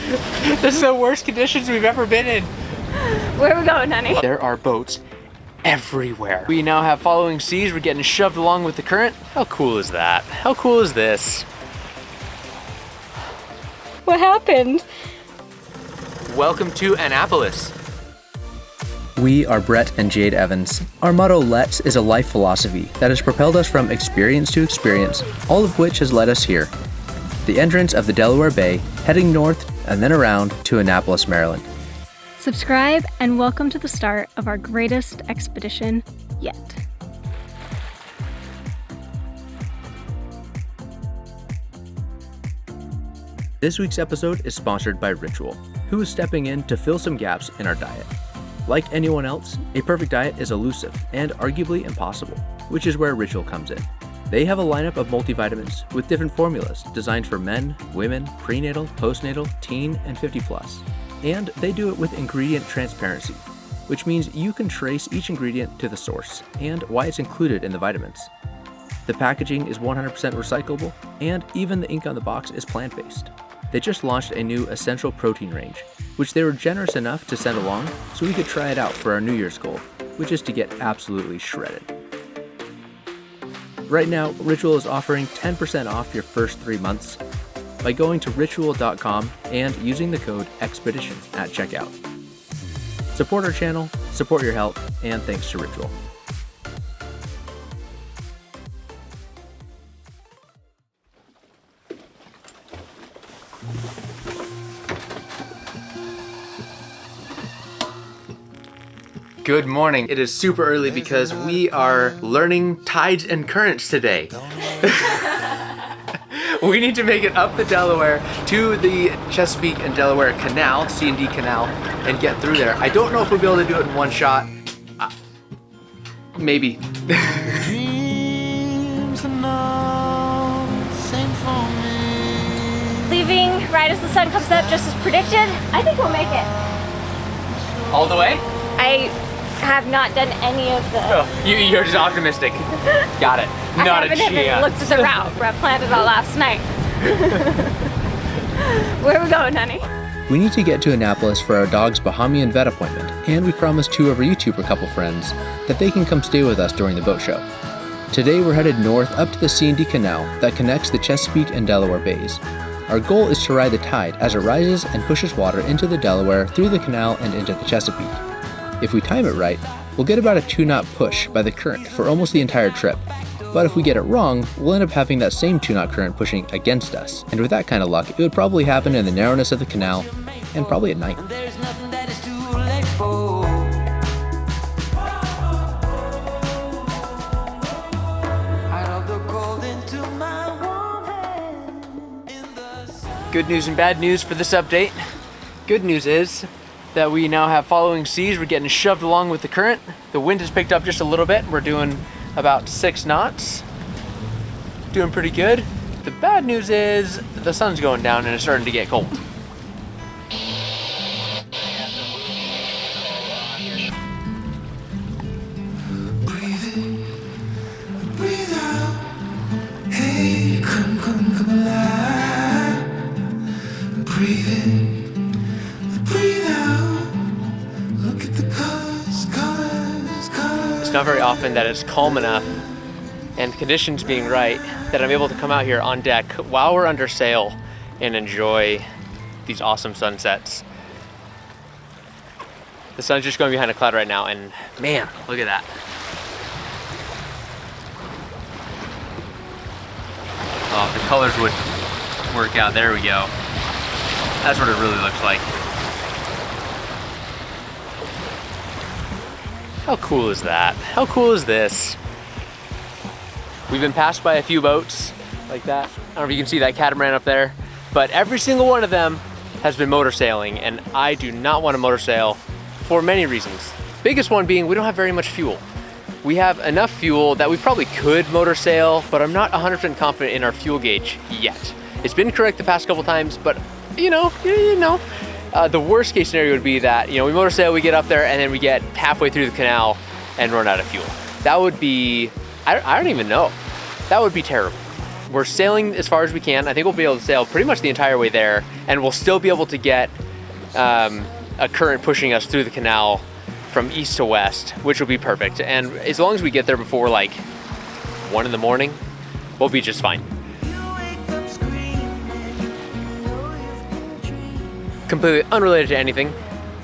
This is the worst conditions we've ever been in. Where are we going, honey? There are boats everywhere. We now have following seas. We're getting shoved along with the current. How cool is that? How cool is this? What happened? Welcome to Annapolis. We are Brett and Jade Evans. Our motto, Let's, is a life philosophy that has propelled us from experience to experience, all of which has led us here. The entrance of the Delaware Bay, heading north and then around to Annapolis, Maryland. Subscribe and welcome to the start of our greatest expedition yet. This week's episode is sponsored by Ritual, who is stepping in to fill some gaps in our diet. Like anyone else, a perfect diet is elusive and arguably impossible, which is where Ritual comes in. They have a lineup of multivitamins with different formulas designed for men, women, prenatal, postnatal, teen, and 50 plus. And they do it with ingredient transparency, which means you can trace each ingredient to the source and why it's included in the vitamins. The packaging is 100% recyclable, and even the ink on the box is plant-based. They just launched a new essential protein range, which they were generous enough to send along so we could try it out for our New Year's goal, which is to get absolutely shredded. Right now, Ritual is offering 10% off your first 3 months by going to ritual.com and using the code EXPEDITION at checkout. Support our channel, support your health, and thanks to Ritual. Good morning. It is super early because we are learning tides and currents today. We need to make it up the Delaware to the Chesapeake and Delaware Canal, C&D Canal, and get through there. I don't know if we'll be able to do it in one shot. Maybe. Leaving right as the sun comes up, just as predicted. I think we'll make it. All the way? I have not done any of the... Oh, you're just optimistic. Got it. Not a chance. I haven't even looked at the route. I planned it all last night. Where are we going, honey? We need to get to Annapolis for our dog's Bahamian vet appointment, and we promised 2 of our YouTuber couple friends that they can come stay with us during the boat show. Today we're headed north up to the C&D Canal that connects the Chesapeake and Delaware Bays. Our goal is to ride the tide as it rises and pushes water into the Delaware through the canal and into the Chesapeake. If we time it right, we'll get about a 2-knot push by the current for almost the entire trip. But if we get it wrong, we'll end up having that same 2-knot current pushing against us. And with that kind of luck, it would probably happen in the narrowness of the canal and probably at night. Good news and bad news for this update. Good news is that we now have following seas. We're getting shoved along with the current. The wind has picked up just a little bit. We're doing about 6 knots. Doing pretty good. The bad news is the sun's going down and it's starting to get cold. Breathe in, breathe out. Hey, come alive. Breathe in. It's not very often that it's calm enough and conditions being right that I'm able to come out here on deck while we're under sail and enjoy these awesome sunsets. The sun's just going behind a cloud right now, and man, look at that. Oh, if the colors would work out. There we go. That's what it really looks like. How cool is that? How cool is this? We've been passed by a few boats like that. I don't know if you can see that catamaran up there, but every single one of them has been motor sailing, and I do not want to motor sail for many reasons. Biggest one being we don't have very much fuel. We have enough fuel that we probably could motor sail, but I'm not 100% confident in our fuel gauge yet. It's been correct the past couple times, but you know. The worst case scenario would be that, we motor sail, we get up there, and then we get halfway through the canal and run out of fuel. That would be, I don't even know. That would be terrible. We're sailing as far as we can. I think we'll be able to sail pretty much the entire way there, and we'll still be able to get a current pushing us through the canal from east to west, which will be perfect. And as long as we get there before like 1 in the morning, we'll be just fine. Completely unrelated to anything,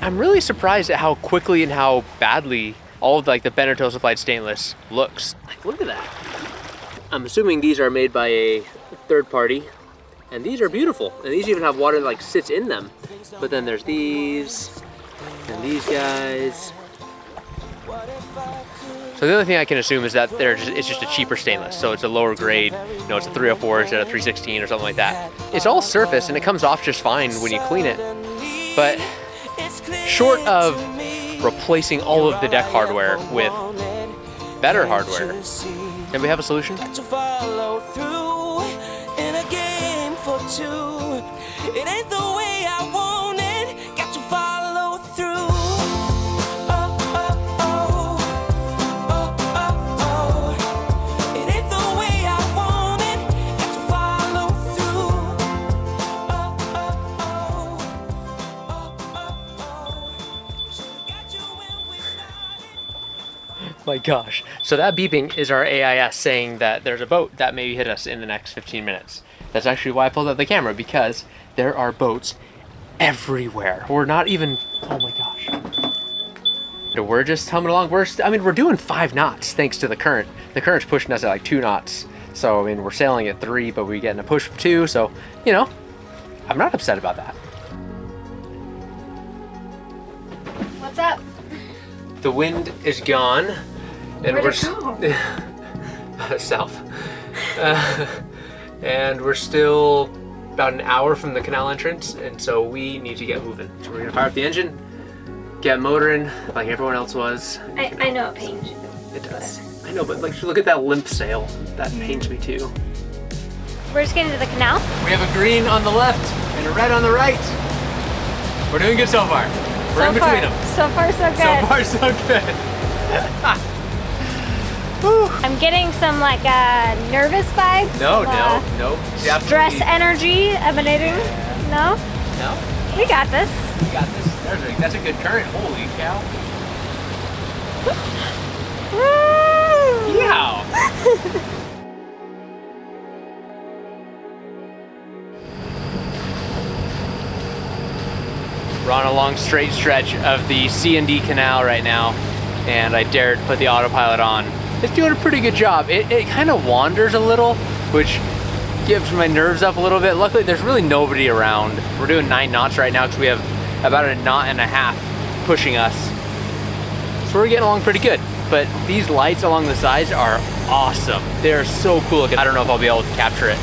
I'm really surprised at how quickly and how badly all of like the Beneteau supplied stainless looks. Like, look at that. I'm assuming these are made by a third party, and these are beautiful. And these even have water that like sits in them. But then there's these, and these guys. So the other thing I can assume is that it's just a cheaper stainless. So it's a lower grade, you know, it's a 304 instead of 316 or something like that. It's all surface and it comes off just fine when you clean it. But short of replacing all of the deck hardware with better hardware, can we have a solution? It ain't the way I want it, got to follow through. Oh, oh, oh. Oh, oh, oh. It ain't the way I want it, got to follow through. Oh, oh, oh. Oh, oh, oh. Got you when we started. My gosh. So that beeping is our AIS saying that there's a boat that may hit us in the next 15 minutes. That's actually why I pulled out the camera, because there are boats everywhere. We're not even, oh my gosh. We're just humming along. We're doing 5 knots thanks to the current. The current's pushing us at like 2 knots. So, I mean, we're sailing at 3, but we're getting a push of 2. So, you know, I'm not upset about that. What's up? The wind is gone. And Where'd it go? South. And we're still about an hour from the canal entrance, and so we need to get moving. So we're gonna fire up the engine, get motoring like everyone else was. I know it pains you. It does. I know, but like look at that limp sail. That pains me too. We're just getting to the canal. We have a green on the left and a red on the right. We're doing good so far. We're in between them. So far, so good. So far, so good. I'm getting some like nervous vibes. No. Stress energy emanating. No? We got this. We got this. That's a good current. Holy cow. Yeah. We're on a long straight stretch of the C&D canal right now, and I dared put the autopilot on. It's doing a pretty good job. It kind of wanders a little, which gives my nerves up a little bit. Luckily, there's really nobody around. We're doing 9 knots right now because we have about a knot and a half pushing us. So we're getting along pretty good. But these lights along the sides are awesome. They're so cool. I don't know if I'll be able to capture it.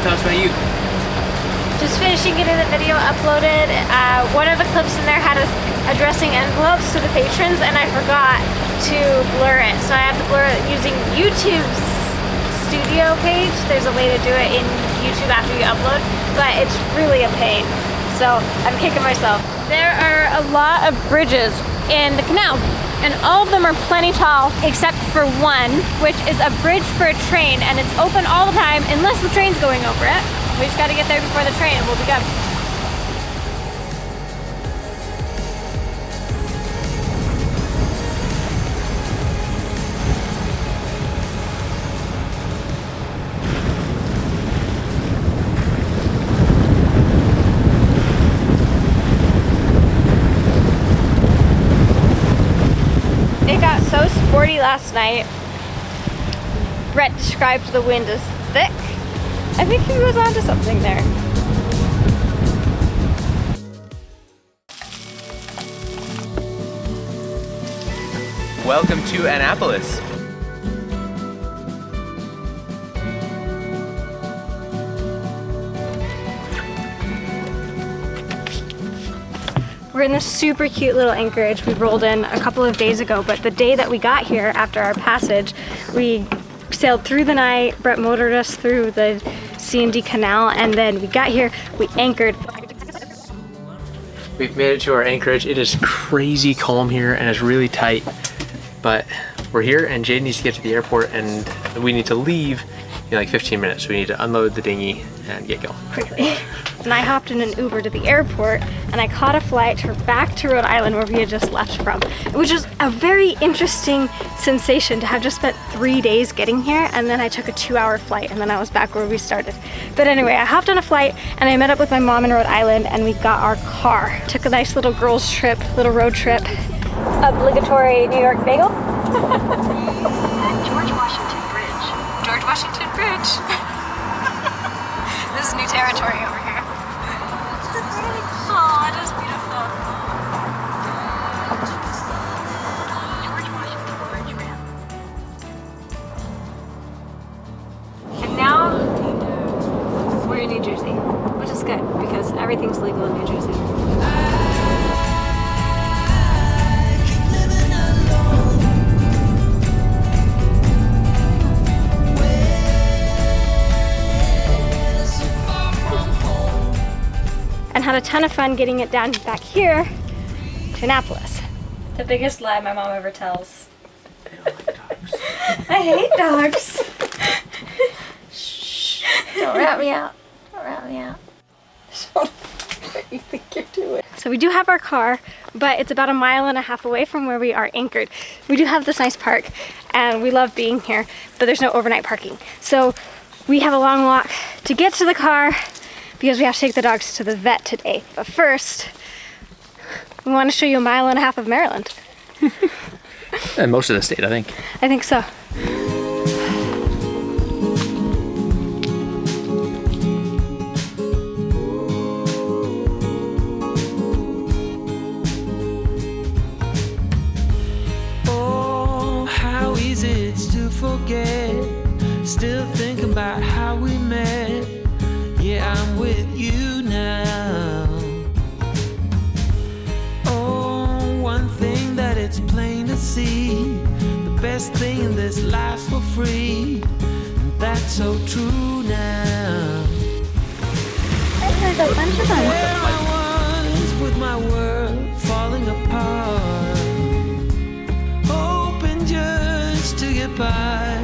Tell us about you. Just finishing getting the video uploaded. One of the clips in there had us addressing envelopes to the patrons, and I forgot to blur it. So I have to blur it using YouTube's studio page. There's a way to do it in YouTube after you upload, but it's really a pain. So I'm kicking myself. There are a lot of bridges in the canal, and all of them are plenty tall except for one, which is a bridge for a train, and it's open all the time unless the train's going over it. We just gotta get there before the train and we'll be good. It got so sporty last night. Brett described the wind as thick. I think he was onto something there. Welcome to Annapolis. We're in this super cute little anchorage we rolled in a couple of days ago, but the day that we got here after our passage, we sailed through the night. Brett motored us through the C&D canal, and then we got here, we anchored. We've made it to our anchorage. It is crazy calm here and it's really tight, but we're here and Jade needs to get to the airport and we need to leave in like 15 minutes. We need to unload the dinghy and get going. Quickly. And I hopped in an Uber to the airport and I caught a flight back to Rhode Island where we had just left from, which was a very interesting sensation to have just spent 3 days getting here, and then I took a 2-hour flight and then I was back where we started. But anyway, I hopped on a flight and I met up with my mom in Rhode Island and we got our car. Took a nice little girls trip, little road trip. Obligatory New York bagel. George Washington Bridge. George Washington Bridge. This is new territory over here. Oh, it is beautiful. George Washington Bridge ramp. And now we're in New Jersey, which is good because everything's legal in New Jersey. And had a ton of fun getting it down back here to Annapolis. The biggest lie my mom ever tells. I hate dogs. Shh. Don't rat me out. Don't rat me out. What you think you're doing? So we do have our car, but it's about 1.5 miles away from where we are anchored. We do have this nice park and we love being here, but there's no overnight parking. So we have a long walk to get to the car because we have to take the dogs to the vet today. But first, we want to show you 1.5 miles of Maryland. And most of the state, I think. I think so. Oh, how easy it's to forget. Still thinking about how we met. Yeah, I'm with you now. Oh, one thing that it's plain to see, the best thing in this life's for free, and that's so true now. There's a bunch of them. There I was with my world falling apart, hoping just to get by.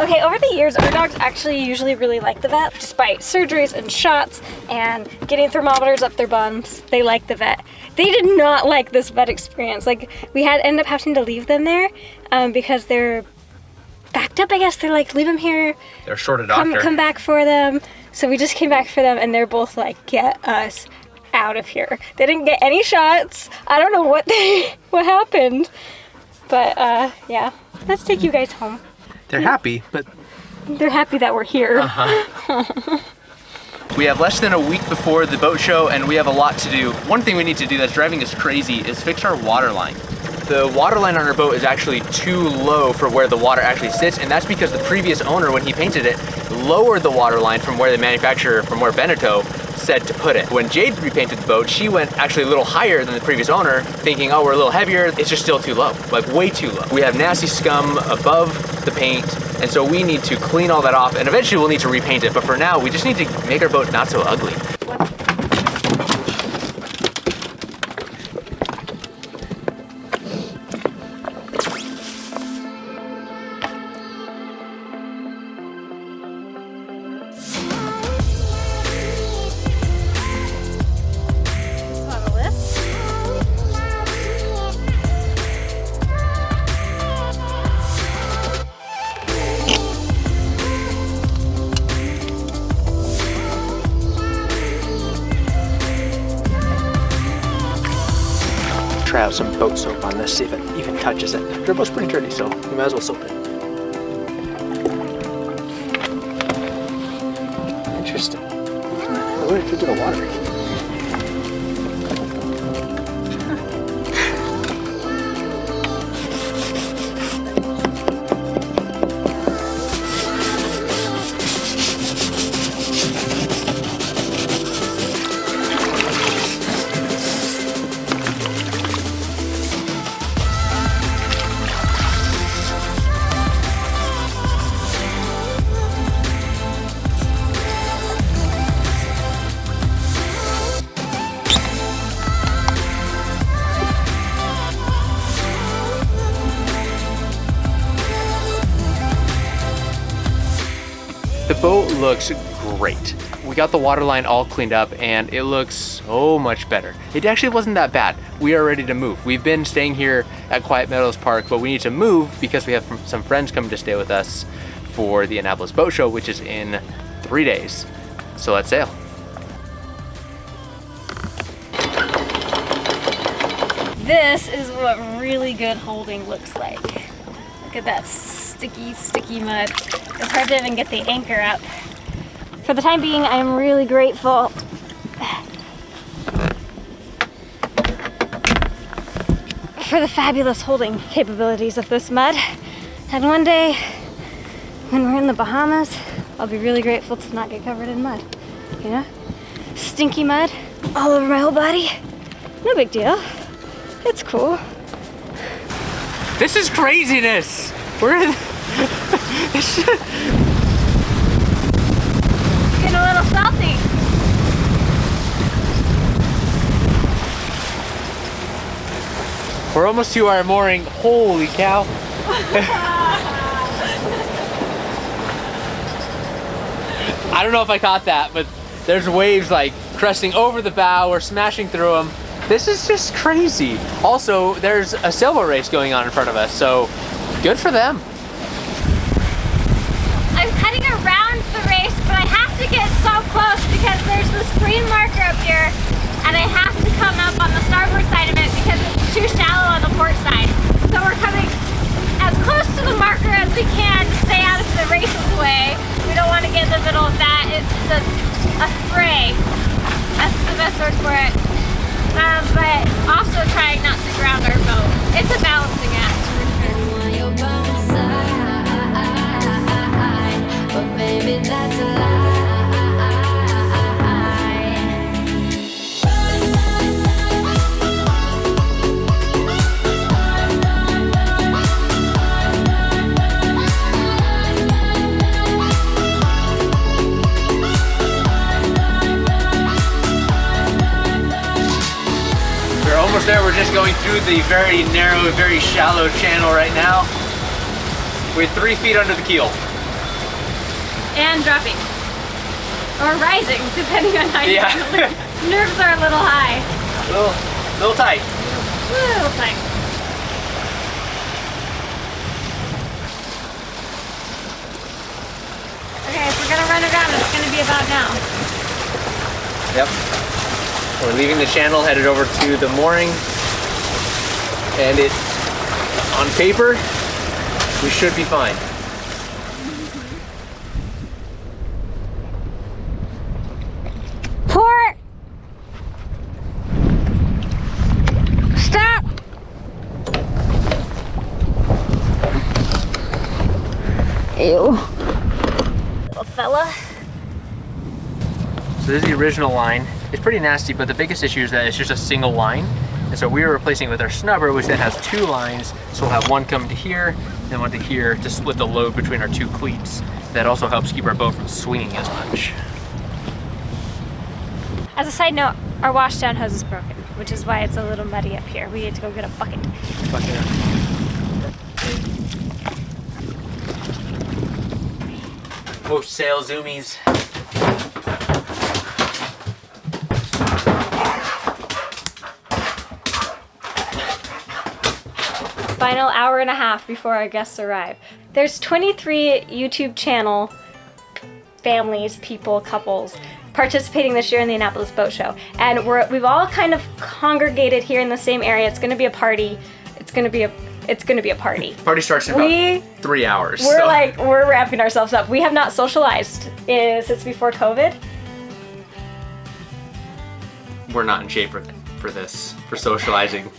Okay, over the years, our dogs actually usually really like the vet. Despite surgeries and shots and getting thermometers up their bums, they like the vet. They did not like this vet experience. Like, we had ended up having to leave them there because they're backed up, I guess. They're like, leave them here. They're short a doctor. Come back for them. So we just came back for them and they're both like, get us out of here. They didn't get any shots. I don't know what happened. But yeah, let's take you guys home. They're happy, but they're happy that we're here. we have less than a week before the boat show and we have a lot to do. One thing we need to do that's driving us crazy is fix our water line. The water line on our boat is actually too low for where the water actually sits, and that's because the previous owner, when he painted it, lowered the water line from where the manufacturer, from where Beneteau said to put it. When Jade repainted the boat, she went actually a little higher than the previous owner, thinking, oh, we're a little heavier. It's just still too low, like way too low. We have nasty scum above the paint, and so we need to clean all that off, and eventually we'll need to repaint it. But for now, we just need to make our boat not so ugly. Try out some boat soap on this, see if it even touches it. Your boat's pretty dirty, so you might as well soap it. Interesting. I wonder if you did a water. The boat looks great. We got the water line all cleaned up and it looks so much better. It actually wasn't that bad. We are ready to move. We've been staying here at Quiet Meadows Park, but we need to move because we have some friends coming to stay with us for the Annapolis Boat Show, which is in 3 days. So let's sail. This is what really good holding looks like. Look at that sticky mud. It's hard to even get the anchor up. For the time being, I am really grateful for the fabulous holding capabilities of this mud. And one day, when we're in the Bahamas, I'll be really grateful to not get covered in mud. You know? Stinky mud all over my whole body. No big deal. It's cool. This is craziness. We're in. Getting a little salty. We're almost to our mooring. Holy cow. I don't know if I caught that, but there's waves like cresting over the bow or smashing through them. This is just crazy. Also, there's a sailboat race going on in front of us, so good for them. I'm cutting around the race, but I have to get so close because there's this green marker up here, and I have to come up on the starboard side of it because it's too shallow on the port side. So we're coming as close to the marker as we can to stay out of the race's way. We don't want to get in the middle of that. It's a fray. That's the best word for it. But also trying not to ground our boat. It's a balancing act. But baby, that's a lie. We're almost there. We're just going through the very narrow, very shallow channel right now. We're 3 feet under the keel. And dropping. Or rising, depending on how you feel. Nerves are a little high. Little tight. A little tight. Okay, if we're gonna run around, it's gonna be about now. Yep. We're leaving the channel, headed over to the mooring. And it, on paper, we should be fine. Port! Stop! Ew. Little fella. So this is the original line. It's pretty nasty, but the biggest issue is that it's just a single line. And so we are replacing it with our snubber, which then has 2 lines. So we'll have one come to here, and one to here to split the load between our 2 cleats. That also helps keep our boat from swinging as much. As a side note, our washdown hose is broken, which is why it's a little muddy up here. We need to go get a bucket. Post sail zoomies. Final hour and a half before our guests arrive. There's 23 YouTube channel families, people, couples participating this year in the Annapolis Boat Show. And we've all kind of congregated here in the same area. It's gonna be a party. It's gonna be a party. Party starts in about 3 hours. We're ramping ourselves up. We have not socialized since before COVID. We're not in shape for this, for socializing.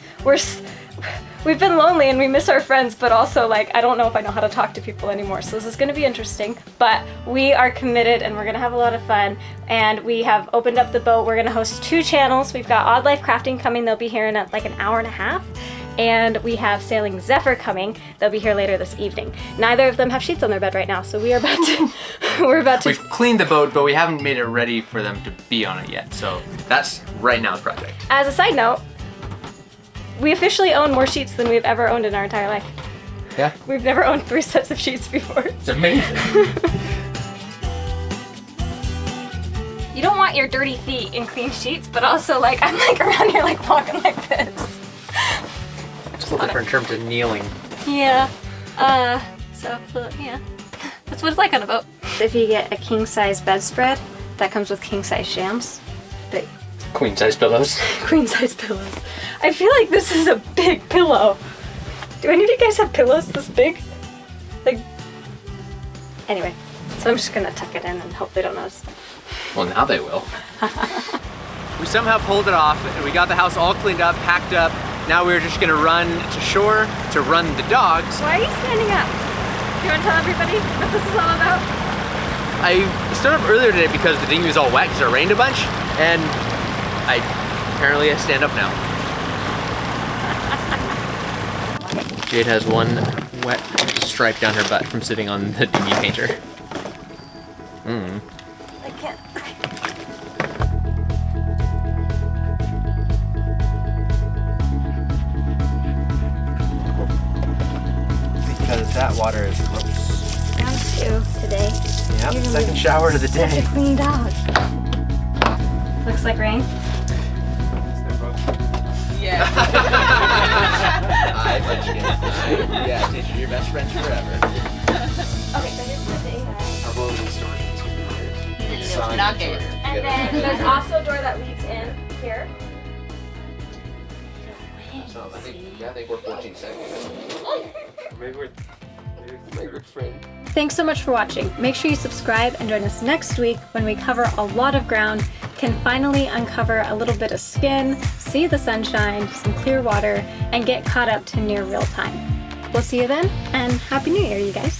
We've been lonely and we miss our friends, but also I don't know if I know how to talk to people anymore. So this is gonna be interesting, but we are committed and we're gonna have a lot of fun. And we have opened up the boat. We're gonna host 2 channels. We've got Odd Life Crafting coming. They'll be here in an hour and a half. And we have Sailing Zephyr coming. They'll be here later this evening. Neither of them have sheets on their bed right now, so we are about to, We've cleaned the boat, but we haven't made it ready for them to be on it yet. So that's right now's project. As a side note, we officially own more sheets than we've ever owned in our entire life. Yeah. We've never owned 3 sets of sheets before. It's amazing. you don't want your dirty feet in clean sheets, but also like I'm like around here like walking like this. It's a little different in terms of kneeling. Yeah. So yeah, that's what it's like on a boat. If you get a king size bedspread, that comes with king size shams. But Queen size pillows. queen size pillows. I feel like this is a big pillow. Do any of you guys have pillows this big? Like, anyway, so I'm just gonna tuck it in and hope they don't notice. Well, now they will. We somehow pulled it off and we got the house all cleaned up, packed up. Now we're just gonna run to shore to run the dogs. Why are you standing up? Do you want to tell everybody what this is all about? I stood up earlier today because the dinghy was all wet because it rained a bunch, and I stand up now. Jade has one wet stripe down her butt from sitting on the dinghy painter. I can't. Because that water is gross. round 2 today. Yep, You're second shower of the such a day. clean dog. Looks like rain. Yeah. I bet you can. Yeah, teacher, your best friends forever. Okay, so here's the thing. Our boat is stored in Nugget. And then there's also a door that leads in here. I think we're 14 seconds. Maybe we're friends. Thanks so much for watching. Make sure you subscribe and join us next week when we cover a lot of ground, can finally uncover a little bit of skin, see the sunshine, some clear water, and get caught up to near real time. We'll see you then, and Happy New Year, you guys.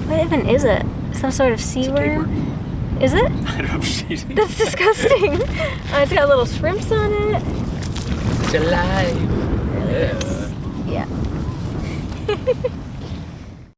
What even is it? Some sort of sea worm? Is it? I don't know if she's That's disgusting. It's got little shrimps on it. alive. Yeah.